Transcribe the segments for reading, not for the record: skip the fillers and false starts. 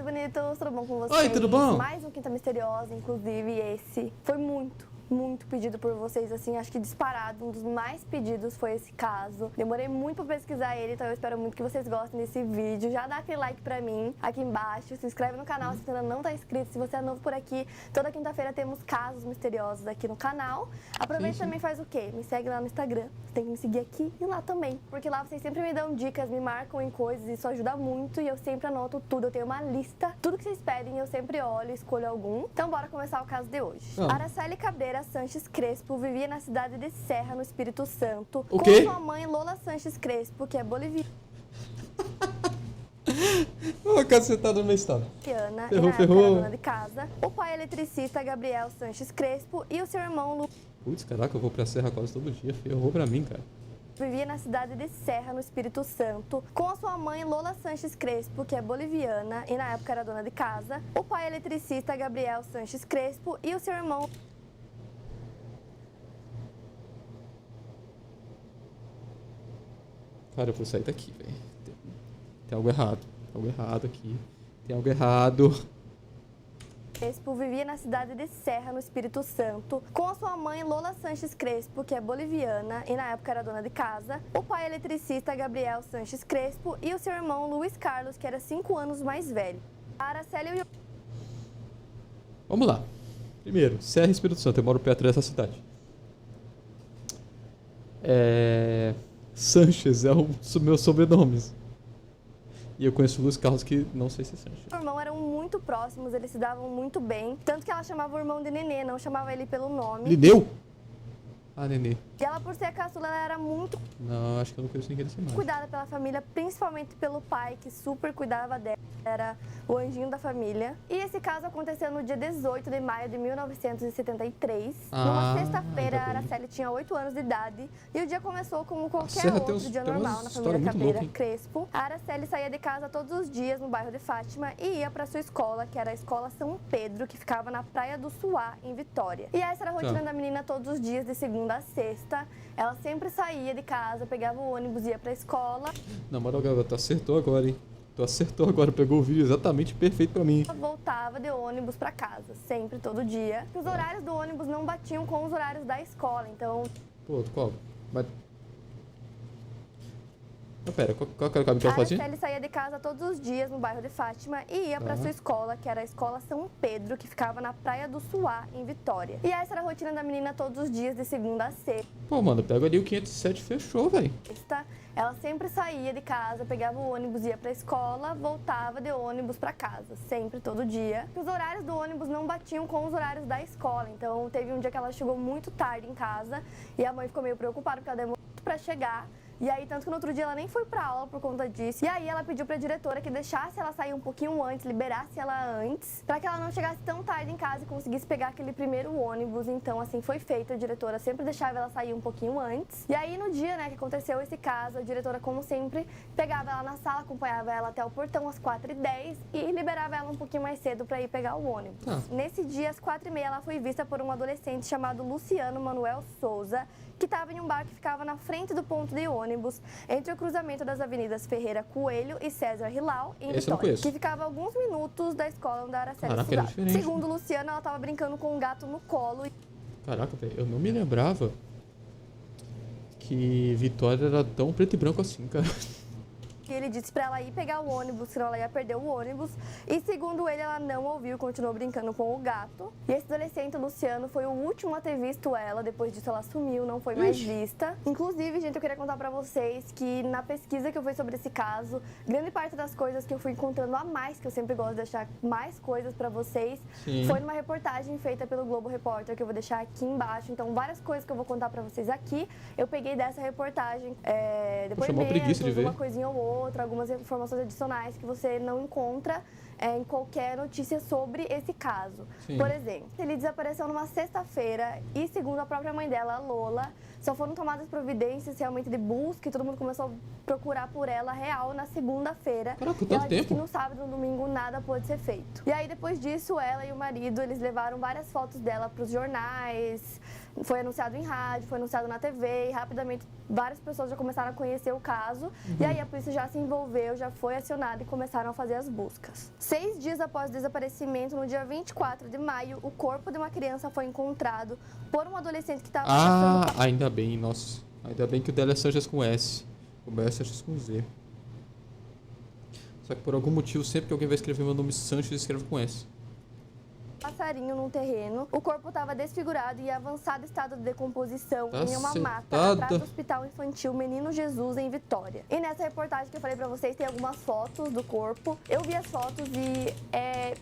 bonitos, tudo bom com vocês? Oi, tudo bom? Mais um Quinta Misteriosa, inclusive esse foi muito pedido por vocês, assim, acho que disparado, um dos mais pedidos foi esse caso. Demorei muito pra pesquisar ele, então eu espero muito que vocês gostem desse vídeo. Já dá aquele like pra mim aqui embaixo, se inscreve no canal se você ainda não tá inscrito, se você é novo por aqui. Toda quinta-feira temos casos misteriosos aqui no canal. Aproveita e também faz o quê? Me segue lá no Instagram, você tem que me seguir aqui e lá também, porque lá vocês sempre me dão dicas, me marcam em coisas, isso ajuda muito e eu sempre anoto tudo, eu tenho uma lista, tudo que vocês pedem eu sempre olho, escolho algum. Então bora começar o caso de hoje. Araceli Cabreira Sanches Crespo vivia na cidade de Serra, no Espírito Santo, com sua mãe Lola Sanches Crespo, que é boliviana. Ô, cacetada no meu estado. Ferrou. Dona de casa. O pai eletricista Gabriel Sanches Crespo e o seu irmão Lu. Putz, caraca, eu vou pra Serra quase todo dia. Ferrou pra mim, cara. Vivia na cidade de Serra, no Espírito Santo, com a sua mãe Lola Sanches Crespo, que é boliviana e na época era dona de casa. O pai eletricista Gabriel Sanches Crespo e o seu irmão. Cara, eu vou sair daqui, velho. Tem algo errado. Tem algo errado aqui. Tem algo errado. Crespo vivia na cidade de Serra, no Espírito Santo, com a sua mãe Lola Sanches Crespo, que é boliviana e na época era dona de casa. O pai eletricista Gabriel Sanches Crespo e o seu irmão Luiz Carlos, que era 5 anos mais velho. A Araceli... Vamos lá. Primeiro, Serra e Espírito Santo. Eu moro perto dessa cidade. Sanches é o meu sobrenome. E eu conheço o Luiz Carlos, que não sei se é Sanches. Os irmãos eram muito próximos, eles se davam muito bem. Tanto que ela chamava o irmão de Nenê, não chamava ele pelo nome. Lineu? Ah, Nenê. E ela, por ser a caçula, ela era muito... Não, acho que eu não conheço ninguém desse nome. Cuidada pela família, principalmente pelo pai, que super cuidava dela. Era o anjinho da família. E esse caso aconteceu no dia 18 de maio de 1973. Numa sexta-feira, a Araceli tinha 8 anos de idade. E o dia começou como qualquer outro dia normal na família Cabreira Crespo. A Araceli saía de casa todos os dias no bairro de Fátima e ia para sua escola, que era a Escola São Pedro, que ficava na Praia do Suá, em Vitória. E essa era a rotina da menina todos os dias, de segunda a sexta. Ela sempre saía de casa, pegava o ônibus, ia pra escola. Na moral, garota, acertou agora, hein? Tu acertou agora, pegou o vídeo exatamente perfeito pra mim. Ela voltava de ônibus pra casa, sempre, todo dia. Os horários do ônibus não batiam com os horários da escola, então... Pô, qual? Mas pera, qual que era o caminho que ela fazia? A Araceli saía de casa todos os dias no bairro de Fátima e ia pra sua escola, que era a Escola São Pedro, que ficava na Praia do Suá, em Vitória. E essa era a rotina da menina todos os dias, de segunda a sexta. Pô, mano, pega ali o 507 e fechou, velho. Ela sempre saía de casa, pegava o ônibus, ia pra escola, voltava de ônibus pra casa, sempre, todo dia. Os horários do ônibus não batiam com os horários da escola, então teve um dia que ela chegou muito tarde em casa e a mãe ficou meio preocupada porque ela demorou muito pra chegar. E aí, tanto que no outro dia ela nem foi pra aula por conta disso. E aí ela pediu pra diretora que deixasse ela sair um pouquinho antes, liberasse ela antes, pra que ela não chegasse tão tarde em casa e conseguisse pegar aquele primeiro ônibus. Então, assim foi feito. A diretora sempre deixava ela sair um pouquinho antes. E aí, no dia, né, que aconteceu esse caso, a diretora, como sempre, pegava ela na sala, acompanhava ela até o portão às 4h10 e liberava ela um pouquinho mais cedo pra ir pegar o ônibus. Nesse dia, às 4h30, ela foi vista por um adolescente chamado Luciano Manuel Souza, que estava em um bar que ficava na frente do ponto de ônibus, entre o cruzamento das avenidas Ferreira Coelho e César Hilau, em Vitória, que ficava a alguns minutos da escola onde a Araceli estudava. Segundo Luciano, ela estava brincando com um gato no colo. Caraca, velho, eu não me lembrava que Vitória era tão preto e branco assim, cara. Ele disse pra ela ir pegar o ônibus, senão ela ia perder o ônibus. E segundo ele, ela não ouviu, continuou brincando com o gato. E esse adolescente, Luciano, foi o último a ter visto ela. Depois disso, ela sumiu, não foi mais vista. Inclusive, gente, eu queria contar pra vocês que na pesquisa que eu fiz sobre esse caso, grande parte das coisas que eu fui encontrando a mais, que eu sempre gosto de deixar mais coisas pra vocês, foi numa reportagem feita pelo Globo Repórter, que eu vou deixar aqui embaixo. Então, várias coisas que eu vou contar pra vocês aqui, eu peguei dessa reportagem. Depoimentos, uma coisinha ou outra, algumas informações adicionais que você não encontra em qualquer notícia sobre esse caso. Por exemplo, ele desapareceu numa sexta-feira e, segundo a própria mãe dela, a Lola, só foram tomadas providências realmente de busca e todo mundo começou a procurar por ela real na segunda-feira. Caraca, e ela disse que no sábado e no domingo nada pôde ser feito. E aí, depois disso, ela e o marido, eles levaram várias fotos dela para os jornais, foi anunciado em rádio, foi anunciado na TV e rapidamente várias pessoas já começaram a conhecer o caso. E aí a polícia já se envolveu, já foi acionada e começaram a fazer as buscas. 6 dias após o desaparecimento, no dia 24 de maio, o corpo de uma criança foi encontrado por um adolescente que estava passando... Ainda bem, nossa. Ainda bem que o dela é Sanches com S. O meu é Sanches com Z. Só que por algum motivo, sempre que alguém vai escrever meu nome Sanches, escreve com S. Passarinho num terreno. O corpo estava desfigurado e em avançado estado de decomposição em uma mata atrás do Hospital Infantil Menino Jesus, em Vitória. E nessa reportagem que eu falei pra vocês, tem algumas fotos do corpo. Eu vi as fotos e é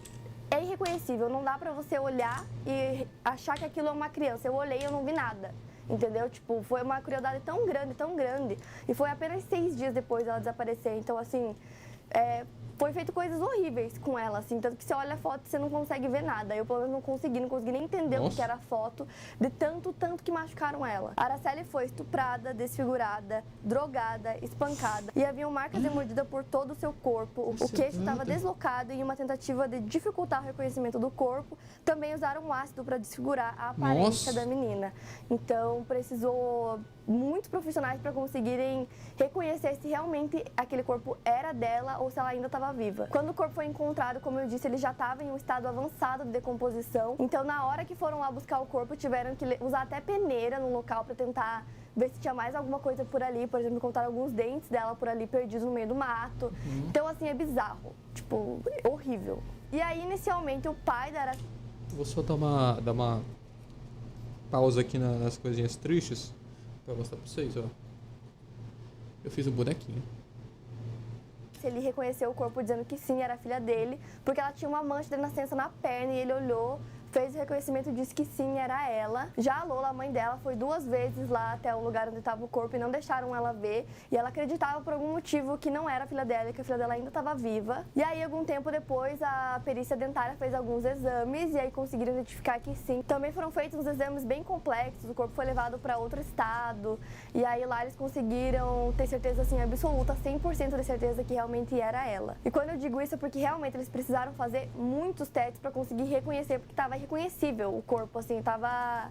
irreconhecível. Não dá pra você olhar e achar que aquilo é uma criança. Eu olhei e eu não vi nada. Entendeu? Tipo, foi uma crueldade tão grande. E foi apenas 6 dias depois dela desaparecer. Então, assim... foi feito coisas horríveis com ela, assim, tanto que você olha a foto e você não consegue ver nada. Eu, pelo menos, não consegui nem entender o que era a foto, de tanto que machucaram ela. A Araceli foi estuprada, desfigurada, drogada, espancada, e haviam marcas de mordida por todo o seu corpo. O queixo estava deslocado e em uma tentativa de dificultar o reconhecimento do corpo, também usaram ácido para desfigurar a aparência da menina. Então, precisou muitos profissionais para conseguirem reconhecer se realmente aquele corpo era dela ou se ela ainda estava viva. Quando o corpo foi encontrado, como eu disse, ele já estava em um estado avançado de decomposição. Então, na hora que foram lá buscar o corpo, tiveram que usar até peneira no local para tentar ver se tinha mais alguma coisa por ali. Por exemplo, encontraram alguns dentes dela por ali perdidos no meio do mato. Então, assim, é bizarro. Tipo, horrível. E aí, inicialmente, o pai da Araceli... Vou só dar uma pausa aqui nas coisinhas tristes pra mostrar pra vocês, ó. Eu fiz um bonequinho. Ele reconheceu o corpo dizendo que sim, era a filha dele, porque ela tinha uma mancha de nascença na perna e ele olhou, fez o reconhecimento e disse que sim, era ela. Já a Lola, a mãe dela, foi 2 vezes lá até o lugar onde estava o corpo e não deixaram ela ver. E ela acreditava por algum motivo que não era a filha dela, que a filha dela ainda estava viva. E aí, algum tempo depois, a perícia dentária fez alguns exames e aí conseguiram identificar que sim. Também foram feitos uns exames bem complexos, o corpo foi levado para outro estado. E aí lá eles conseguiram ter certeza, assim, absoluta, 100% de certeza que realmente era ela. E quando eu digo isso é porque realmente eles precisaram fazer muitos testes para conseguir reconhecer, porque estava irreconhecível o corpo, assim, tava...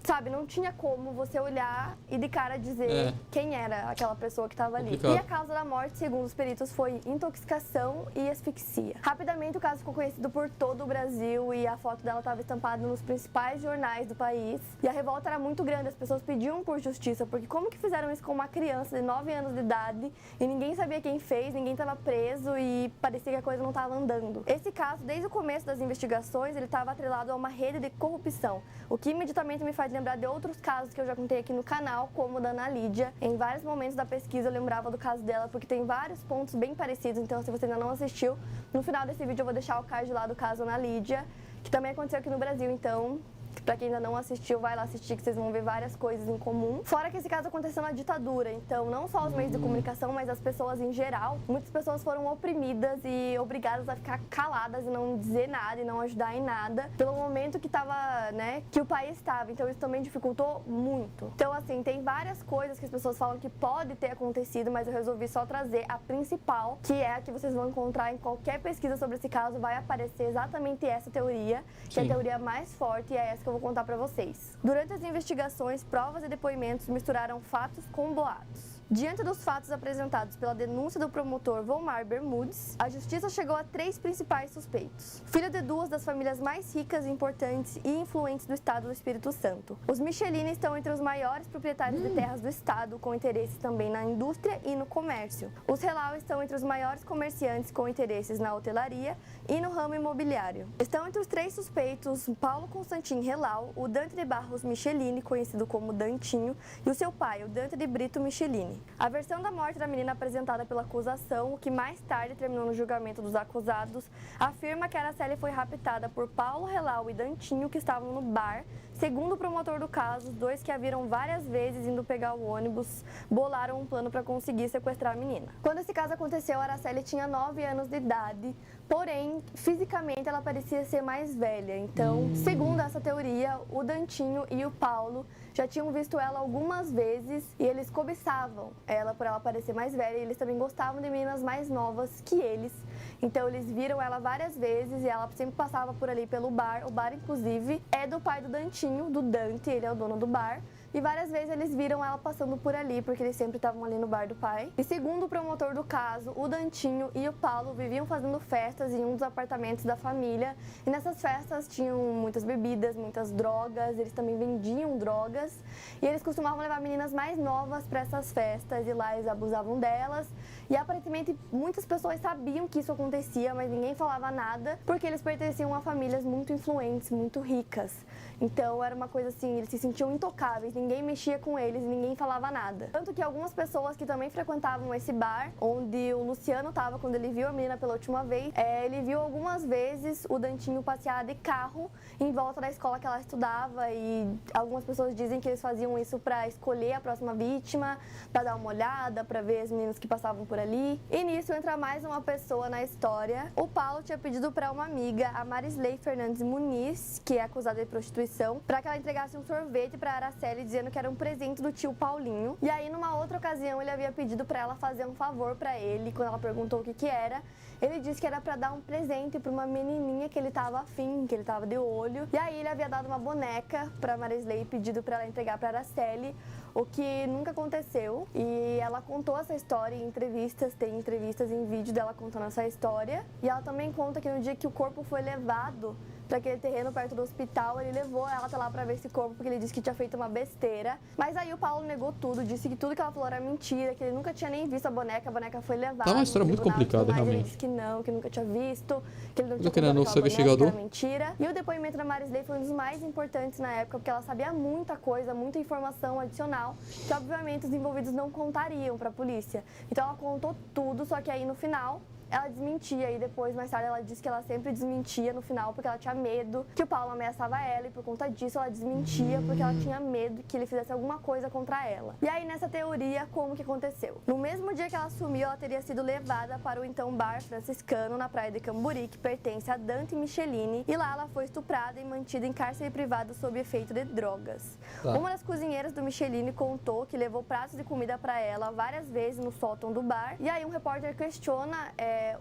Sabe, não tinha como você olhar e de cara dizer quem era aquela pessoa que estava ali. E a causa da morte, segundo os peritos, foi intoxicação e asfixia. Rapidamente o caso ficou conhecido por todo o Brasil e a foto dela estava estampada nos principais jornais do país. E a revolta era muito grande, as pessoas pediam por justiça, porque como que fizeram isso com uma criança de 9 anos de idade e ninguém sabia quem fez, ninguém estava preso e parecia que a coisa não estava andando. Esse caso, desde o começo das investigações, ele estava atrelado a uma rede de corrupção, o que imediatamente me faz lembrar de outros casos que eu já contei aqui no canal, como o da Ana Lídia. Em vários momentos da pesquisa eu lembrava do caso dela, porque tem vários pontos bem parecidos, então se você ainda não assistiu, no final desse vídeo eu vou deixar o card lá do caso Ana Lídia, que também aconteceu aqui no Brasil, então... Pra quem ainda não assistiu, vai lá assistir que vocês vão ver várias coisas em comum. Fora que esse caso aconteceu na ditadura, então não só os meios de comunicação, mas as pessoas em geral. Muitas pessoas foram oprimidas e obrigadas a ficar caladas e não dizer nada e não ajudar em nada, pelo momento que tava, né, que o país estava. Então isso também dificultou muito. Então assim, tem várias coisas que as pessoas falam que pode ter acontecido, mas eu resolvi só trazer a principal, que é a que vocês vão encontrar em qualquer pesquisa sobre esse caso, vai aparecer exatamente essa teoria, que é a teoria mais forte e é essa que eu vou contar pra vocês. Durante as investigações, provas e depoimentos misturaram fatos com boatos. Diante dos fatos apresentados pela denúncia do promotor Volmar Bermudes, a justiça chegou a 3 principais suspeitos. Filho de 2 das famílias mais ricas, importantes e influentes do estado do Espírito Santo. Os Michelini estão entre os maiores proprietários de terras do estado, com interesses também na indústria e no comércio. Os Relau estão entre os maiores comerciantes com interesses na hotelaria e no ramo imobiliário. Estão entre os 3 suspeitos Paulo Constantin Relau, o Dante de Barros Michelini, conhecido como Dantinho, e o seu pai, o Dante de Brito Michelini. A versão da morte da menina apresentada pela acusação, o que mais tarde terminou no julgamento dos acusados, afirma que a Araceli foi raptada por Paulo Relau e Dantinho, que estavam no bar. Segundo o promotor do caso, os 2 que a viram várias vezes indo pegar o ônibus, bolaram um plano para conseguir sequestrar a menina. Quando esse caso aconteceu, a Araceli tinha 9 anos de idade, porém, fisicamente ela parecia ser mais velha. Então, segundo essa teoria, o Dantinho e o Paulo já tinham visto ela algumas vezes e eles cobiçavam ela por ela parecer mais velha e eles também gostavam de meninas mais novas que eles. Então eles viram ela várias vezes e ela sempre passava por ali pelo bar. O bar, inclusive, é do pai do Dantinho, do Dante, ele é o dono do bar. e várias vezes eles viram ela passando por ali, porque eles sempre estavam ali no bar do pai. E segundo o promotor do caso, o Dantinho e o Paulo viviam fazendo festas em um dos apartamentos da família, e nessas festas tinham muitas bebidas, muitas drogas, eles também vendiam drogas, e eles costumavam levar meninas mais novas para essas festas, e lá eles abusavam delas, e aparentemente muitas pessoas sabiam que isso acontecia, mas ninguém falava nada, porque eles pertenciam a famílias muito influentes, muito ricas. Então era uma coisa assim, eles se sentiam intocáveis, ninguém mexia com eles, ninguém falava nada. Tanto que algumas pessoas que também frequentavam esse bar, onde o Luciano estava quando ele viu a menina pela última vez, ele viu algumas vezes o Dantinho passear de carro em volta da escola que ela estudava, e algumas pessoas dizem que eles faziam isso para escolher a próxima vítima, para dar uma olhada, para ver as meninas que passavam por ali. E nisso entra mais uma pessoa na história. O Paulo tinha pedido para uma amiga, a Marisley Fernandes Muniz, que é acusada de prostituição, para que ela entregasse um sorvete para Araceli, dizendo que era um presente do tio Paulinho. E aí, numa outra ocasião, ele havia pedido para ela fazer um favor para ele. Quando ela perguntou o que era, ele disse que era para dar um presente para uma menininha que ele estava afim, que ele estava de olho. E aí ele havia dado uma boneca para Marisley e pedido para ela entregar para Araceli, o que nunca aconteceu. E ela contou essa história em entrevistas, tem entrevistas em vídeo dela contando essa história. E ela também conta que no dia que o corpo foi levado para aquele terreno perto do hospital, ele levou ela até lá para ver esse corpo, porque ele disse que tinha feito uma besteira. Mas aí o Paulo negou tudo, disse que tudo que ela falou era mentira, que ele nunca tinha nem visto a boneca foi levada. Tá uma história muito complicada, realmente. Ele disse que não, que nunca tinha visto, que ele não tinha querendo comprado ser aquela boneca, que investigador. era mentira. E o depoimento da Marisley foi um dos mais importantes na época, porque ela sabia muita coisa, muita informação adicional, que obviamente os envolvidos não contariam para a polícia. Então ela contou tudo, só que aí no final ela desmentia, e depois, mais tarde, ela disse que ela sempre desmentia no final porque ela tinha medo que o Paulo ameaçava ela, e por conta disso ela desmentia porque ela tinha medo que ele fizesse alguma coisa contra ela. E aí, nessa teoria, como que aconteceu? No mesmo dia que ela sumiu, ela teria sido levada para o então bar franciscano na praia de Camburi, que pertence a Dante Michelini, e lá ela foi estuprada e mantida em cárcere privado sob efeito de drogas. Uma das cozinheiras do Michelini contou que levou pratos de comida para ela várias vezes no sótão do bar, e aí um repórter questiona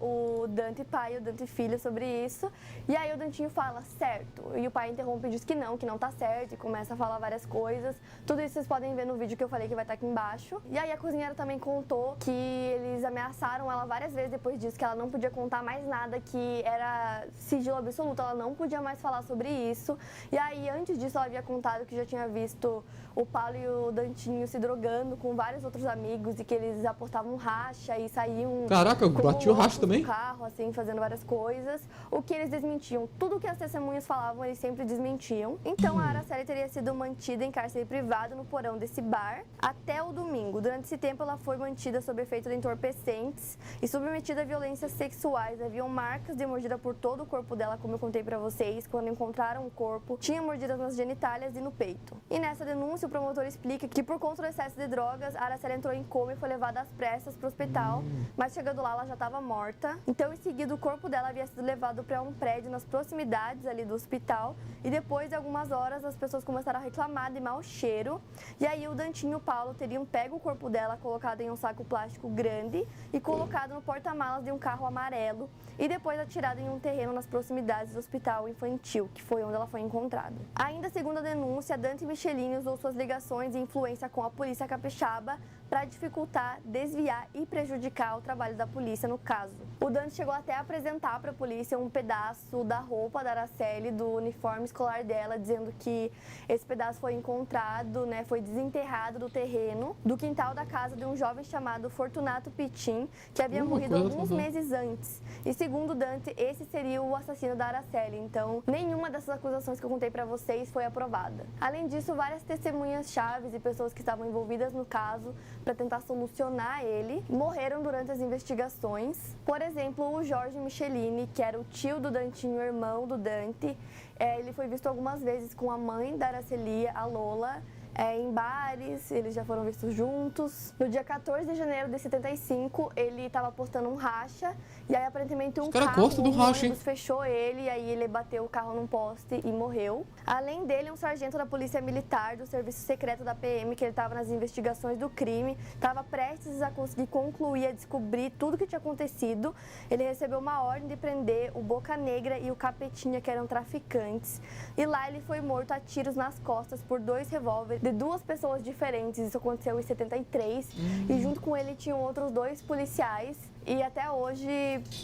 o Dante pai e o Dante filho sobre isso, e aí o Dantinho fala, certo, e o pai interrompe e diz que não tá certo, e começa a falar várias coisas. Tudo isso vocês podem ver no vídeo que eu falei que vai estar aqui embaixo. E aí a cozinheira também contou que eles ameaçaram ela várias vezes depois disso, que ela não podia contar mais nada, que era sigilo absoluto, ela não podia mais falar sobre isso. E aí antes disso ela havia contado que já tinha visto o Paulo e o Dantinho se drogando com vários outros amigos, e que eles aportavam racha e saíam... Caraca, bati o racha também? No carro, assim, fazendo várias coisas, o que eles desmentiam. Tudo que as testemunhas falavam, eles sempre desmentiam. Então, a Araceli teria sido mantida em cárcere privado no porão desse bar até o domingo. Durante esse tempo, ela foi mantida sob efeito de entorpecentes e submetida a violências sexuais. Haviam marcas de mordida por todo o corpo dela, como eu contei pra vocês. Quando encontraram o corpo, tinha mordidas nas genitálias e no peito. E nessa denúncia, o promotor explica que por conta do excesso de drogas, a Araceli entrou em coma e foi levada às pressas pro hospital, mas chegando lá, ela já estava morta. Então, em seguida, o corpo dela havia sido levado para um prédio nas proximidades ali do hospital, e depois de algumas horas as pessoas começaram a reclamar de mau cheiro, e aí o Dantinho e o Paulo teriam pego o corpo dela, colocado em um saco plástico grande e colocado no porta-malas de um carro amarelo, e depois atirado em um terreno nas proximidades do hospital infantil, que foi onde ela foi encontrada. Ainda segundo a denúncia, Dante Michelini usou suas ligações e influência com a polícia capixaba para dificultar, desviar e prejudicar o trabalho da polícia no caso. O Dante chegou até a apresentar para a polícia um pedaço da roupa da Araceli, do uniforme escolar dela, dizendo que esse pedaço foi encontrado, foi desenterrado do terreno, do quintal da casa de um jovem chamado Fortunato Pitin, que havia morrido alguns meses antes. E segundo Dante, esse seria o assassino da Araceli. Então, nenhuma dessas acusações que eu contei para vocês foi aprovada. Além disso, várias testemunhas chaves e pessoas que estavam envolvidas no caso para tentar solucionar ele morreram durante as investigações. Por exemplo, o Jorge Michelini, que era o tio do Dantinho, irmão do Dante, ele foi visto algumas vezes com a mãe da Araceli, a Lola, em bares, eles já foram vistos juntos. No dia 14 de janeiro de 75, ele estava postando um racha, e aí aparentemente um carro, ônibus fechou ele, e aí ele bateu o carro num poste e morreu. Além dele, um sargento da Polícia Militar, do Serviço Secreto da PM, que ele estava nas investigações do crime, estava prestes a conseguir concluir, a descobrir tudo o que tinha acontecido. Ele recebeu uma ordem de prender o Boca Negra e o Capetinha, que eram traficantes, e lá ele foi morto a tiros nas costas por 2 revólveres de 2 pessoas diferentes. Isso aconteceu em 73. E junto com ele tinham outros 2 policiais. E até hoje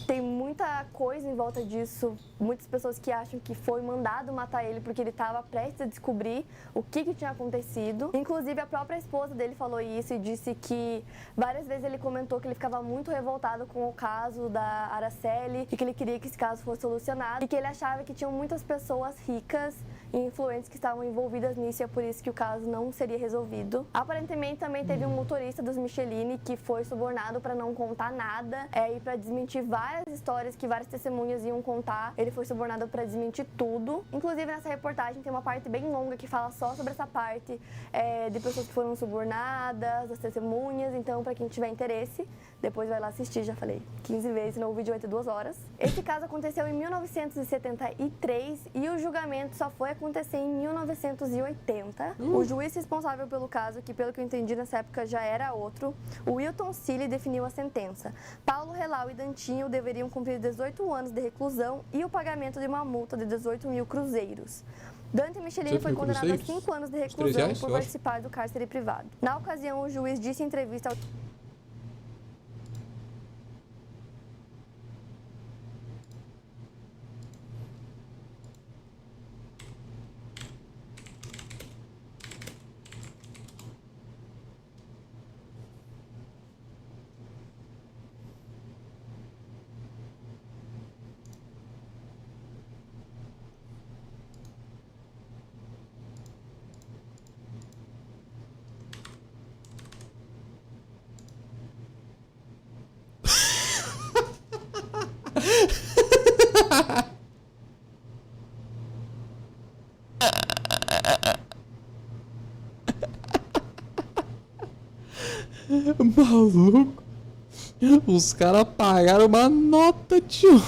tem muita coisa em volta disso. Muitas pessoas que acham que foi mandado matar ele porque ele estava prestes a descobrir o que tinha acontecido. Inclusive, a própria esposa dele falou isso e disse que várias vezes ele comentou que ele ficava muito revoltado com o caso da Araceli e que ele queria que esse caso fosse solucionado e que ele achava que tinham muitas pessoas ricas e influentes que estavam envolvidas nisso e é por isso que o caso não seria resolvido. Aparentemente, também teve um motorista dos Michelini que foi subornado para não contar nada e para desmentir várias histórias que várias testemunhas iam contar. Ele foi subornado para desmentir tudo. Inclusive, nessa reportagem tem uma parte bem longa que fala só sobre essa parte de pessoas que foram subornadas, das testemunhas. Então, para quem tiver interesse, depois vai lá assistir, já falei 15 vezes, no vídeo vai ter 2 horas. Esse caso aconteceu em 1973 e o julgamento só foi acontecer em 1980. O juiz responsável pelo caso, que pelo que eu entendi nessa época já era outro, o Wilton Cille, definiu a sentença. Paulo Relau e Dantinho deveriam cumprir 18 anos de reclusão e o pagamento de uma multa de 18 mil cruzeiros. Dante Michelini foi condenado a 5 anos de reclusão por participar do cárcere privado. Na ocasião, o juiz disse em entrevista ao Maluco. Os caras pagaram uma nota, tio.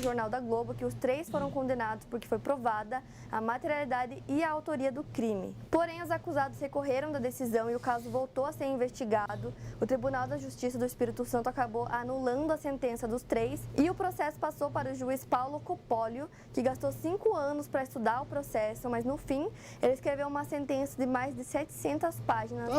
Jornal da Globo que os 3 foram condenados porque foi provada a materialidade e a autoria do crime. Porém, os acusados recorreram da decisão e o caso voltou a ser investigado. O Tribunal da Justiça do Espírito Santo acabou anulando a sentença dos 3 e o processo passou para o juiz Paulo Copólio, que gastou 5 anos para estudar o processo, mas no fim ele escreveu uma sentença de mais de 700 páginas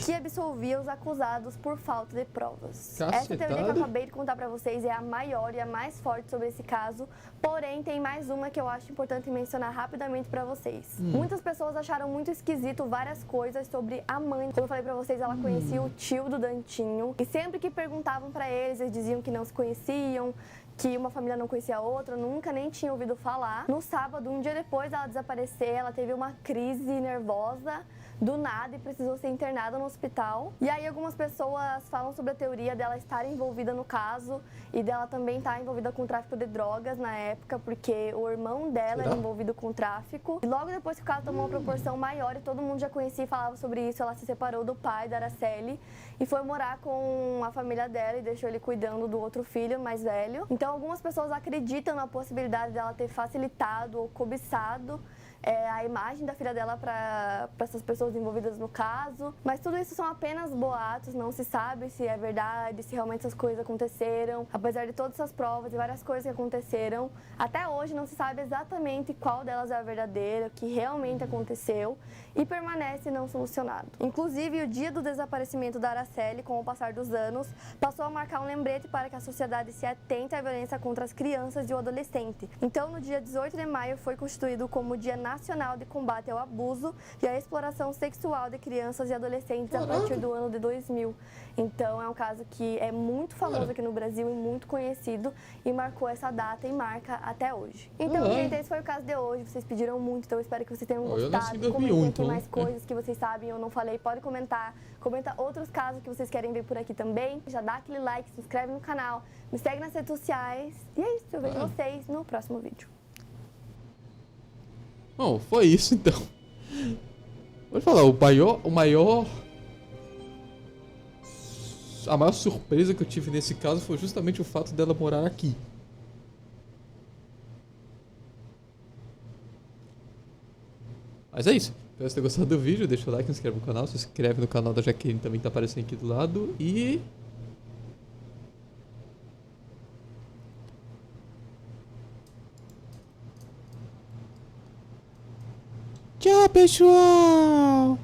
que absolvia os acusados por falta de provas. Essa teoria que eu acabei de contar para vocês é a maior e a mais forte sobre esse caso, porém tem mais uma que eu acho importante mencionar rapidamente pra vocês. Muitas pessoas acharam muito esquisito várias coisas sobre a mãe. Como eu falei pra vocês, ela conhecia o tio do Dantinho e sempre que perguntavam pra eles, eles diziam que não se conheciam, que uma família não conhecia a outra, nunca nem tinha ouvido falar. No sábado, um dia depois dela desaparecer, ela teve uma crise nervosa do nada e precisou ser internada no hospital. E aí algumas pessoas falam sobre a teoria dela estar envolvida no caso e dela também estar envolvida com o tráfico de drogas na época, porque o irmão dela era envolvido com o tráfico. E logo depois que o caso tomou uma proporção maior e todo mundo já conhecia e falava sobre isso, ela se separou do pai da Araceli e foi morar com a família dela e deixou ele cuidando do outro filho mais velho. Então algumas pessoas acreditam na possibilidade dela ter facilitado ou cobiçado a imagem da filha dela para essas pessoas envolvidas no caso. Mas tudo isso são apenas boatos, não se sabe se é verdade, se realmente essas coisas aconteceram. Apesar de todas essas provas e várias coisas que aconteceram, até hoje não se sabe exatamente qual delas é a verdadeira, o que realmente aconteceu e permanece não solucionado. Inclusive, o dia do desaparecimento da Araceli, com o passar dos anos, passou a marcar um lembrete para que a sociedade se atente à violência contra as crianças e o adolescente. Então, no dia 18 de maio, foi constituído como Dia Nacional de Combate ao Abuso e à Exploração Sexual de Crianças e Adolescentes a partir do ano de 2000. Então, é um caso que é muito famoso aqui no Brasil e muito conhecido e marcou essa data e marca até hoje. Então, gente, esse foi o caso de hoje. Vocês pediram muito, então eu espero que vocês tenham gostado. Comentem aqui mais coisas que vocês sabem ou não falei. Pode comentar. Comenta outros casos que vocês querem ver por aqui também. Já dá aquele like, se inscreve no canal, me segue nas redes sociais. E é isso, eu vejo vocês no próximo vídeo. Bom, foi isso então. Vou falar, a maior surpresa que eu tive nesse caso foi justamente o fato dela morar aqui. Mas é isso. Espero que você tenha gostado do vídeo. Deixa o like, se inscreve no canal. Se inscreve no canal da Jaqueline, também tá aparecendo aqui do lado. E... Tchau, pessoal!